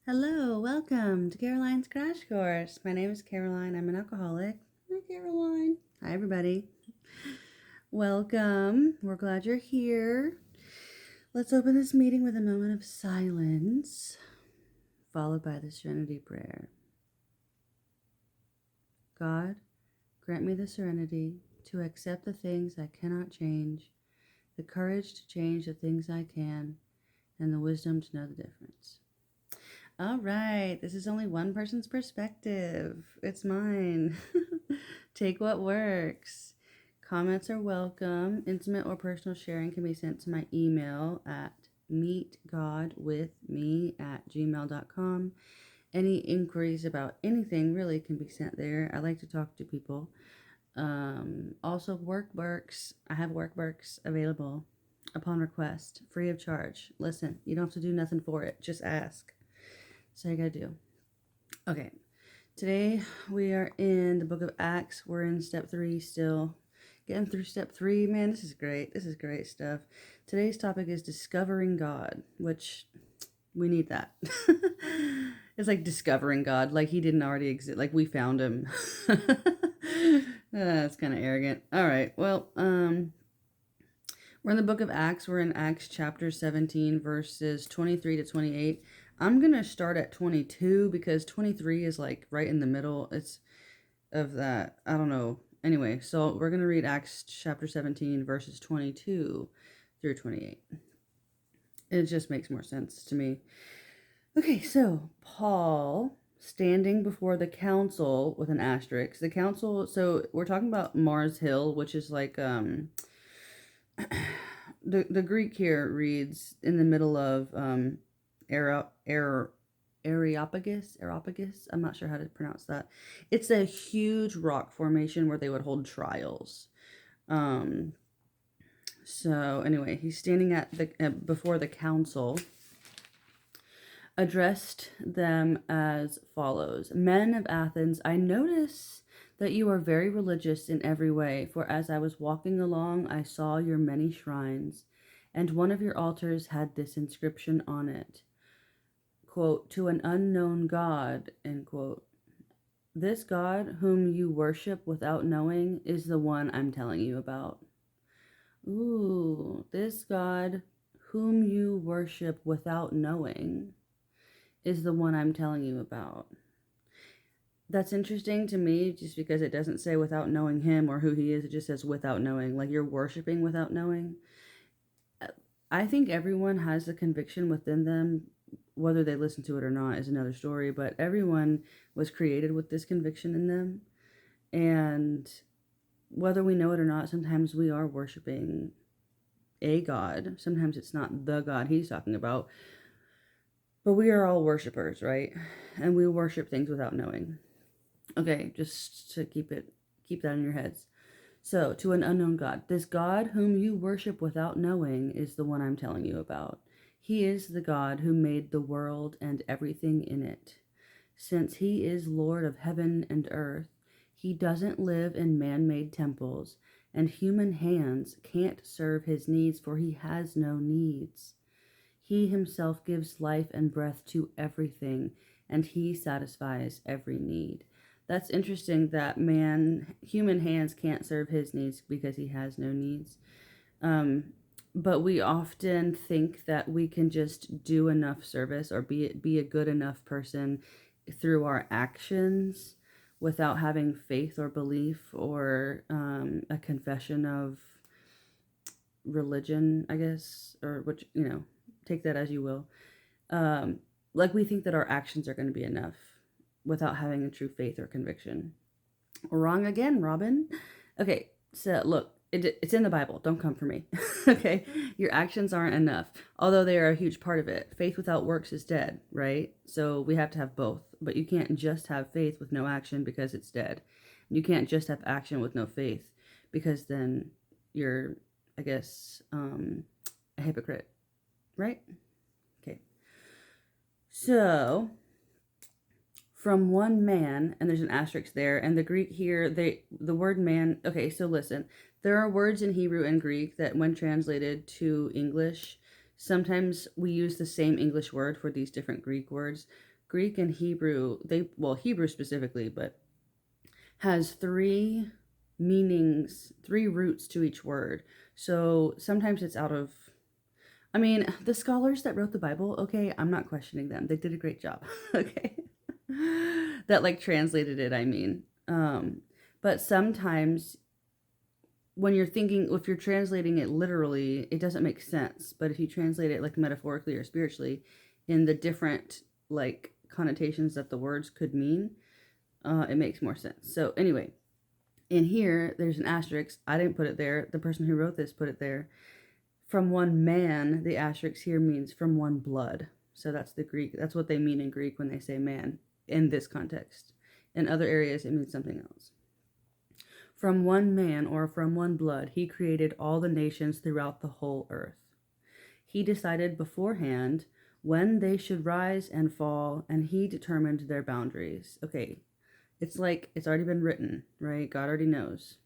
Hello, welcome to Caroline's Crash Course. My name is Caroline. I'm an alcoholic. Hi, Caroline. Hi, everybody. Welcome. We're glad you're here. Let's open this meeting with a moment of silence, followed by the Serenity Prayer. God, grant me the serenity to accept the things I cannot change, the courage to change the things I can, and the wisdom to know the difference. All right, this is only one person's perspective. It's mine. Take what works. Comments are welcome. Intimate or personal sharing can be sent to my email at meetgodwithme@gmail.com. Any inquiries about anything really can be sent there. I like to talk to people. Also, workbooks. I have workbooks available upon request, free of charge. Listen, you don't have to do nothing for it. Just ask. So you gotta do. Okay. Today we are in the book of Acts. We're in step 3 still. Getting through step 3. Man, this is great. This is great stuff. Today's topic is discovering God, which we need that. It's like discovering God, like he didn't already exist, like we found him. That's kind of arrogant. All right. Well, we're in the book of Acts. We're in Acts chapter 17, verses 23 to 28. I'm going to start at 22 because 23 is like right in the middle. It's of that. I don't know. Anyway, so we're going to read Acts chapter 17, verses 22 through 28. It just makes more sense to me. Okay, so Paul standing before the council with an asterisk. The council, so we're talking about Mars Hill, which is like the Greek here reads in the middle of Areopagus. I'm not sure how to pronounce that. It's a huge rock formation where they would hold trials. So anyway, he's standing at the before the council, addressed them as follows: Men of Athens, I notice that you are very religious in every way, for as I was walking along, I saw your many shrines, and one of your altars had this inscription on it, quote, to an unknown God, end quote. This God whom you worship without knowing is the one I'm telling you about. Ooh, this God whom you worship without knowing is the one I'm telling you about. That's interesting to me just because it doesn't say without knowing him or who he is. It just says without knowing, like you're worshiping without knowing. I think everyone has the conviction within them. Whether they listen to it or not is another story, but everyone was created with this conviction in them. And whether we know it or not, sometimes we are worshiping a God. Sometimes it's not the God he's talking about, but we are all worshipers, right? And we worship things without knowing. Okay, just to keep that in your heads. So, to an unknown God. This God whom you worship without knowing is the one I'm telling you about. He is the God who made the world and everything in it. Since he is Lord of heaven and earth, he doesn't live in man-made temples, and human hands can't serve his needs, for he has no needs. He himself gives life and breath to everything, and he satisfies every need. That's interesting that human hands can't serve his needs because he has no needs. But we often think that we can just do enough service or be a good enough person through our actions without having faith or belief or a confession of religion, I guess, or which, take that as you will. Like we think that our actions are going to be enough without having a true faith or conviction. Wrong again, Robin. Okay, so look, it's in the Bible. Don't come for me. Okay, your actions aren't enough, although they are a huge part of it. Faith without works is dead, right? So we have to have both, but you can't just have faith with no action because it's dead. You can't just have action with no faith because then you're, I guess, a hypocrite, right? Okay. So, from one man, and there's an asterisk there, and the Greek here, the word man, okay, so listen. There are words in Hebrew and Greek that when translated to English, sometimes we use the same English word for these different Greek words. Greek and Hebrew, Hebrew specifically, but has three meanings, three roots to each word. So sometimes it's out of, the scholars that wrote the Bible, okay, I'm not questioning them. They did a great job. Okay. That like translated it, but sometimes when you're thinking, if you're translating it literally, it doesn't make sense. But if you translate it like metaphorically or spiritually in the different like connotations that the words could mean, it makes more sense. So anyway, in here, there's an asterisk. I didn't put it there. The person who wrote this put it there. From one man, the asterisk here means from one blood. So that's the Greek. That's what they mean in Greek when they say man in this context. In other areas, it means something else. From one man, or from one blood, he created all the nations throughout the whole earth. He decided beforehand when they should rise and fall, and he determined their boundaries. Okay, it's like it's already been written, right? God already knows.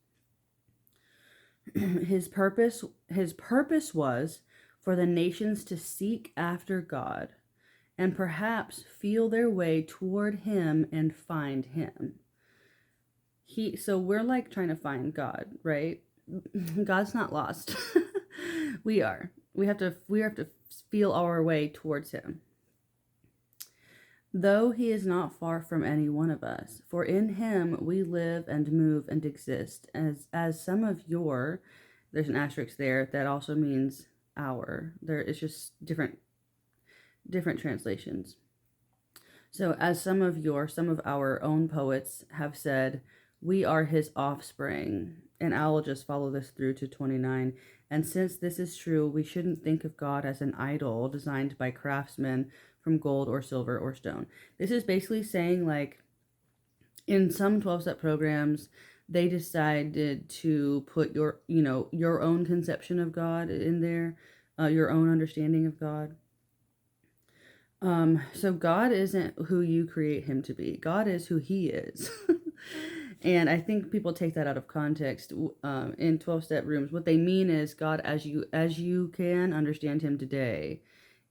His purpose was for the nations to seek after God and perhaps feel their way toward him and find him. So we're like trying to find God, right? God's not lost. We are. We have to feel our way towards him. Though he is not far from any one of us, for in him we live and move and exist. As some of your, there's an asterisk there that also means our. There is just different translations. So as some of our own poets have said, we are his offspring. And I will just follow this through to 29. And since this is true, we shouldn't think of God as an idol designed by craftsmen from gold or silver or stone. This is basically saying, like, in some 12-step programs, they decided to put your own conception of God in there, your own understanding of God. So God isn't who you create him to be. God is who he is. And I think people take that out of context in 12-step rooms. What they mean is God as you can understand him today.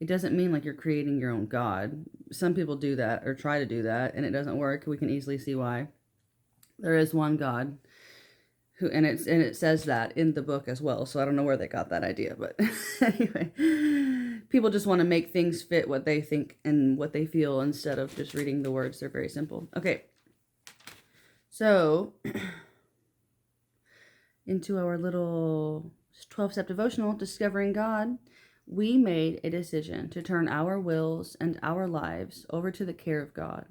It doesn't mean like you're creating your own God. Some people do that or try to do that, and it doesn't work. We can easily see why. There is one God and it says that in the book as well. So I don't know where they got that idea, but anyway, people just want to make things fit what they think and what they feel instead of just reading the words. They're very simple. Okay. So, into our little 12-step devotional, Discovering God, we made a decision to turn our wills and our lives over to the care of God.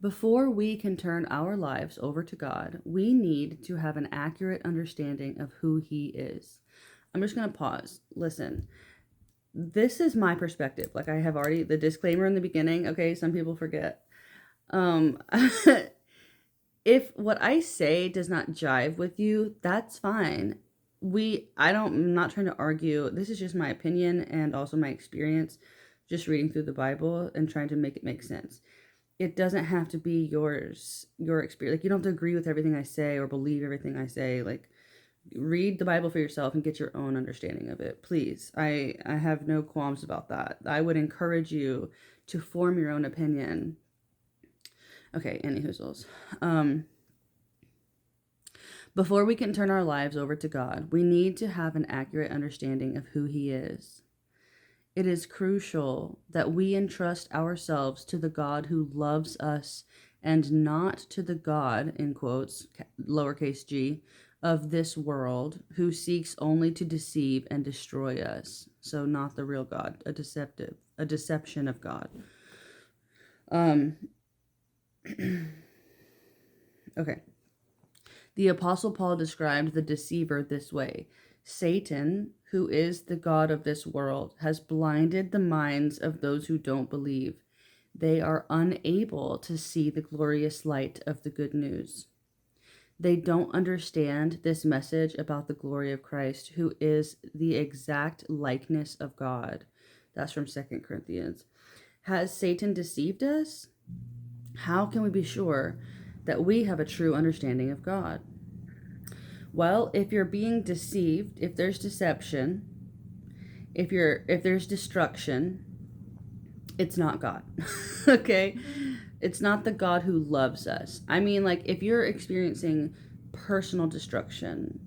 Before we can turn our lives over to God, we need to have an accurate understanding of who he is. I'm just going to pause. Listen, this is my perspective. Like I have already, the disclaimer in the beginning, okay, some people forget. If what I say does not jive with you, that's fine. I'm not trying to argue. This is just my opinion and also my experience just reading through the Bible and trying to make it make sense. It doesn't have to be your experience. Like you don't have to agree with everything I say or believe everything I say. Like read the Bible for yourself and get your own understanding of it. Please. I have no qualms about that. I would encourage you to form your own opinion. Okay, anywhoozles. Before we can turn our lives over to God, we need to have an accurate understanding of who he is. It is crucial that we entrust ourselves to the God who loves us and not to the God, in quotes, lowercase g, of this world who seeks only to deceive and destroy us. So not the real God, a deception of God. Okay. The Apostle Paul described the deceiver this way. Satan, who is the god of this world, has blinded the minds of those who don't believe. They are unable to see the glorious light of the good news. They don't understand this message about the glory of Christ, who is the exact likeness of God. That's from 2 Corinthians. Has Satan deceived us? How can we be sure that we have a true understanding of God? Well, if you're being deceived, if there's deception, if there's destruction, it's not God. Okay? It's not the God who loves us. I mean, like, if you're experiencing personal destruction,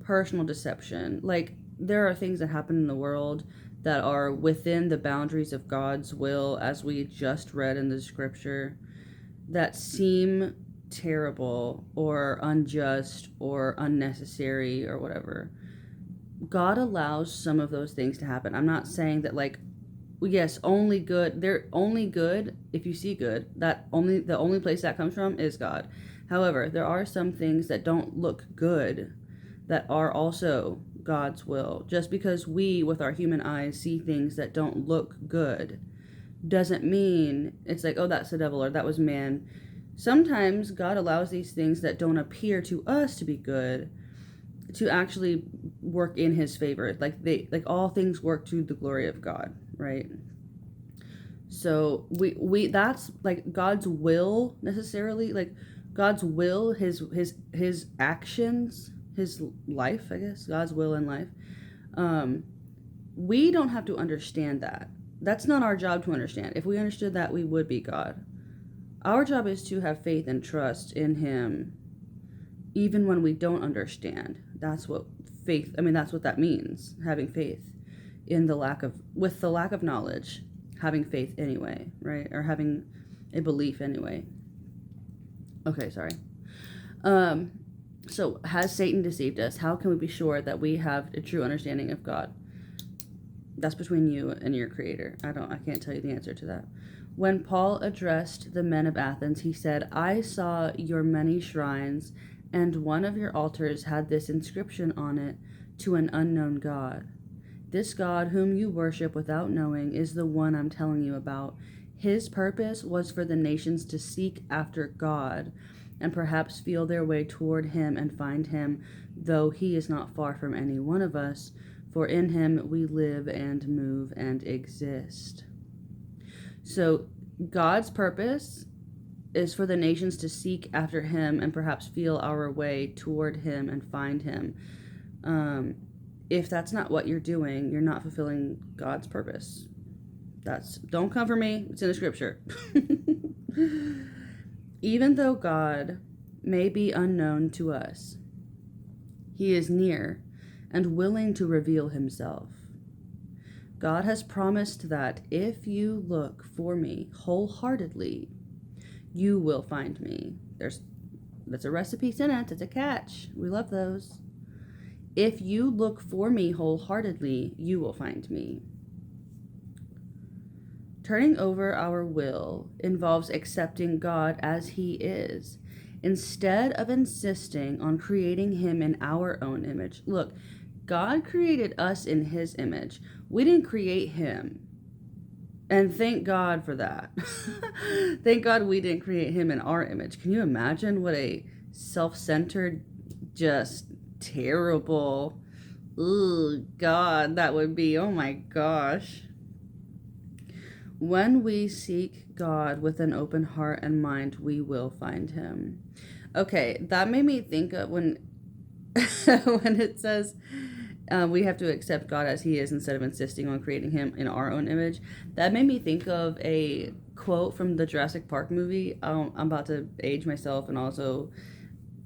personal deception, like, there are things that happen in the world that are within the boundaries of God's will, as we just read in the scripture, that seem terrible or unjust or unnecessary or whatever. God allows some of those things to happen. I'm not saying that, like, yes, only good. They're only good if you see good. That only the only place that comes from is God. However, there are some things that don't look good that are also God's will. Just because we, with our human eyes, see things that don't look good, doesn't mean it's like, oh, that's the devil or that was man. Sometimes God allows these things that don't appear to us to be good to actually work in his favor. Like all things work to the glory of God, right? So we that's like God's will necessarily, like God's will, his actions, his life, I guess, God's will in life. We don't have to understand that. That's not our job to understand. If we understood that, we would be God. Our job is to have faith and trust in him even when we don't understand. That's what faith, I mean, that's what that means, having faith in the lack of, with the lack of knowledge, having faith anyway, right? Or having a belief anyway. Okay, sorry. So has Satan deceived us? How can we be sure that we have a true understanding of God? That's between you and your creator. I can't tell you the answer to that. When Paul addressed the men of Athens, he said, I saw your many shrines, and one of your altars had this inscription on it, to an unknown God. This God whom you worship without knowing is the one I'm telling you about. His purpose was for the nations to seek after God and perhaps feel their way toward him and find him, though he is not far from any one of us, for in him we live and move and exist. So God's purpose is for the nations to seek after him and perhaps feel our way toward him and find him. If that's not what you're doing, you're not fulfilling God's purpose. Don't come for me. It's in the scripture. Even though God may be unknown to us, he is near and willing to reveal himself. God has promised that if you look for me wholeheartedly, you will find me. That's a recipe sentence. It's a catch. We love those. If you look for me wholeheartedly, you will find me. Turning over our will involves accepting God as he is, instead of insisting on creating him in our own image. Look, God created us in his image. We didn't create him. And thank God for that. Thank God we didn't create him in our image. Can you imagine what a self-centered, just terrible, oh God, that would be? Oh my gosh. When we seek God with an open heart and mind, we will find him. Okay, that made me think of when when it says we have to accept God as he is instead of insisting on creating him in our own image. That made me think of a quote from the Jurassic Park movie. I'm about to age myself and also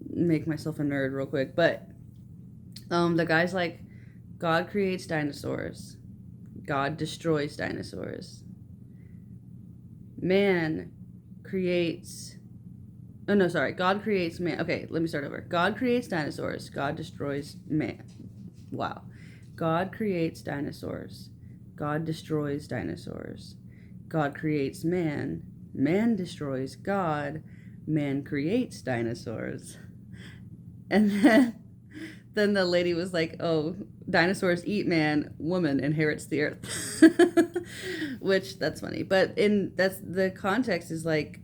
make myself a nerd real quick. But the guy's like, God creates dinosaurs. God destroys dinosaurs. Man creates... Oh, no, sorry. God creates man. Okay, let me start over. God creates dinosaurs. God destroys man. Wow. God creates dinosaurs. God destroys dinosaurs. God creates man. Man destroys God. Man creates dinosaurs. And then the lady was like, oh, dinosaurs eat man, woman inherits the earth. Which, that's funny. But that's the context is like,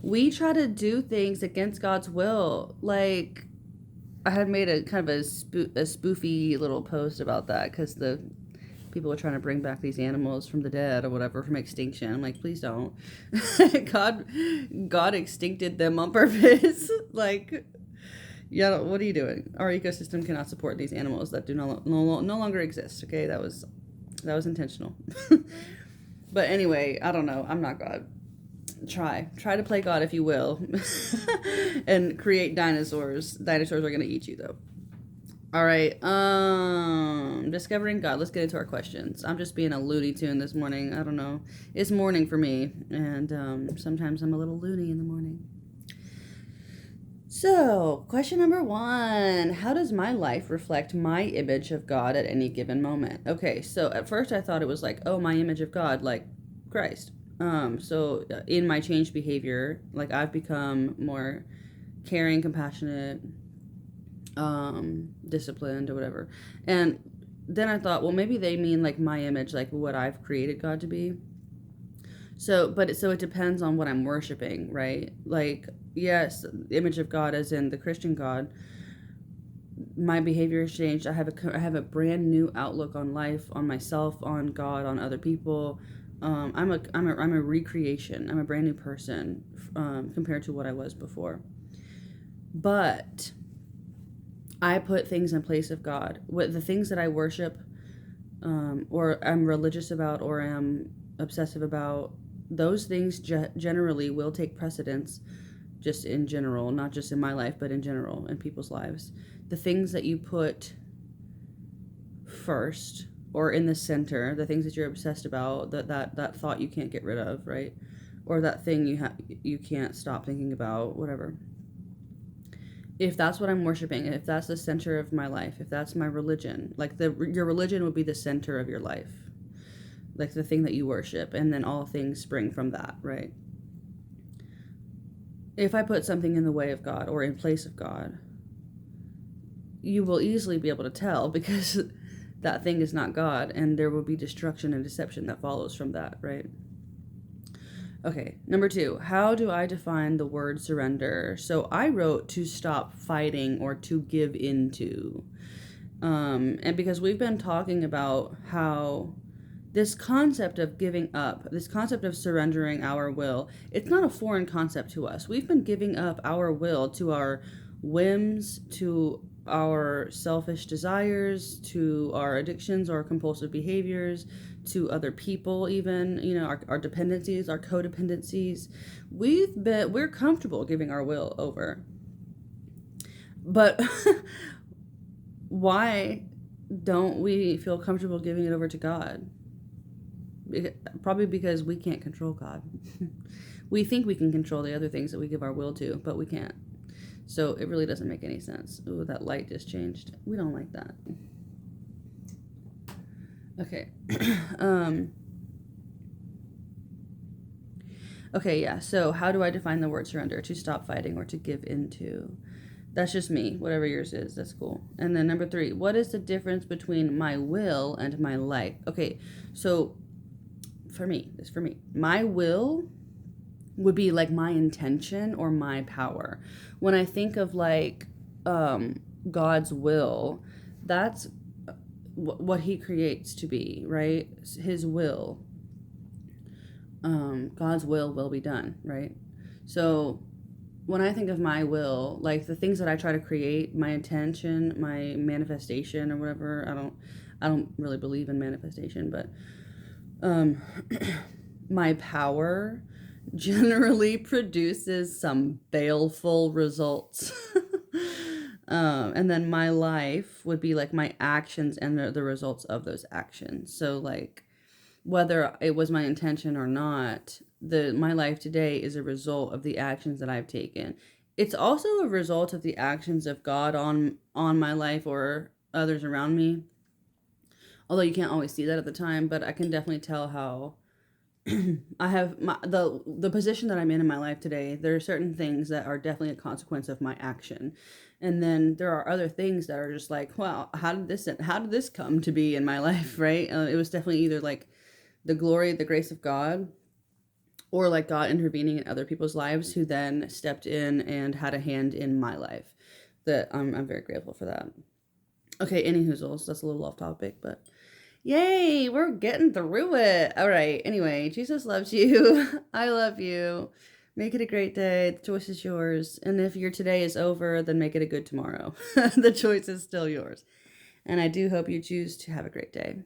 we try to do things against God's will. Like, I had made a kind of a spoofy little post about that because the people are trying to bring back these animals from the dead or whatever from extinction. I'm like, please don't. God extincted them on purpose. Like, yeah, what are you doing? Our ecosystem cannot support these animals that do no longer exist. Okay, that was intentional. But anyway, I don't know. I'm not God. Try to play God if you will, and create dinosaurs. Dinosaurs are gonna eat you though. All right. Discovering God. Let's get into our questions. I'm just being a Looney Tune this morning. I don't know. It's morning for me, and sometimes I'm a little loony in the morning. So, question number 1. How does my life reflect my image of God at any given moment? Okay, so at first I thought it was like, oh, my image of God, like Christ. So in my changed behavior, like I've become more caring, compassionate, disciplined or whatever. And then I thought, well, maybe they mean like my image, like what I've created God to be. So it depends on what I'm worshiping, right? Like, yes, the image of God as in the Christian God, my behavior has changed. I have a brand new outlook on life, on myself, on God, on other people. I'm a recreation. I'm a brand new person compared to what I was before. But I put things in place of God. What the things that I worship, or I'm religious about, or am obsessive about, those things generally will take precedence, just in general, not just in my life, but in general in people's lives. The things that you put first or in the center, the things that you're obsessed about, that thought you can't get rid of, right? Or that thing you can't stop thinking about, whatever. If that's what I'm worshiping, if that's the center of my life, if that's my religion, like your religion would be the center of your life, like the thing that you worship, and then all things spring from that, right? If I put something in the way of God or in place of God, you will easily be able to tell because that thing is not God, and there will be destruction and deception that follows from that, right? Okay, number 2, how do I define the word surrender? So I wrote to stop fighting or to give into. And because we've been talking about how this concept of giving up, this concept of surrendering our will, it's not a foreign concept to us. We've been giving up our will to our whims, to our selfish desires, to our addictions or compulsive behaviors, to other people, even, our dependencies, our codependencies. We're comfortable giving our will over. But why don't we feel comfortable giving it over to God? Probably because we can't control God. We think we can control the other things that we give our will to, but we can't. So it really doesn't make any sense. Ooh, that light just changed. We don't like that. Okay. Okay, yeah. So how do I define the word surrender? To stop fighting or to give into. That's just me. Whatever yours is, that's cool. And then number 3, what is the difference between my will and my life? Okay, so for me, my will would be like my intention or my power. When I think of like God's will, that's what he creates to be, right? His will. God's will be done, right? So when I think of my will, like the things that I try to create, my intention, my manifestation or whatever, I don't really believe in manifestation, but my power generally produces some baleful results. And then my life would be like my actions and the results of those actions. So like whether it was my intention or not, my life today is a result of the actions that I've taken. It's also a result of the actions of God on my life or others around me. Although you can't always see that at the time, but I can definitely tell how I have the position that I'm in my life today. There are certain things that are definitely a consequence of my action, and then there are other things that are just like, wow, how did this come to be in my life, right? It was definitely either like the glory, the grace of God, or like God intervening in other people's lives who then stepped in and had a hand in my life. That I'm very grateful for that. Okay, any hoozles. That's a little off topic, but yay, we're getting through it. All right. Anyway, Jesus loves you. I love you. Make it a great day. The choice is yours. And if your today is over, then make it a good tomorrow. The choice is still yours. And I do hope you choose to have a great day.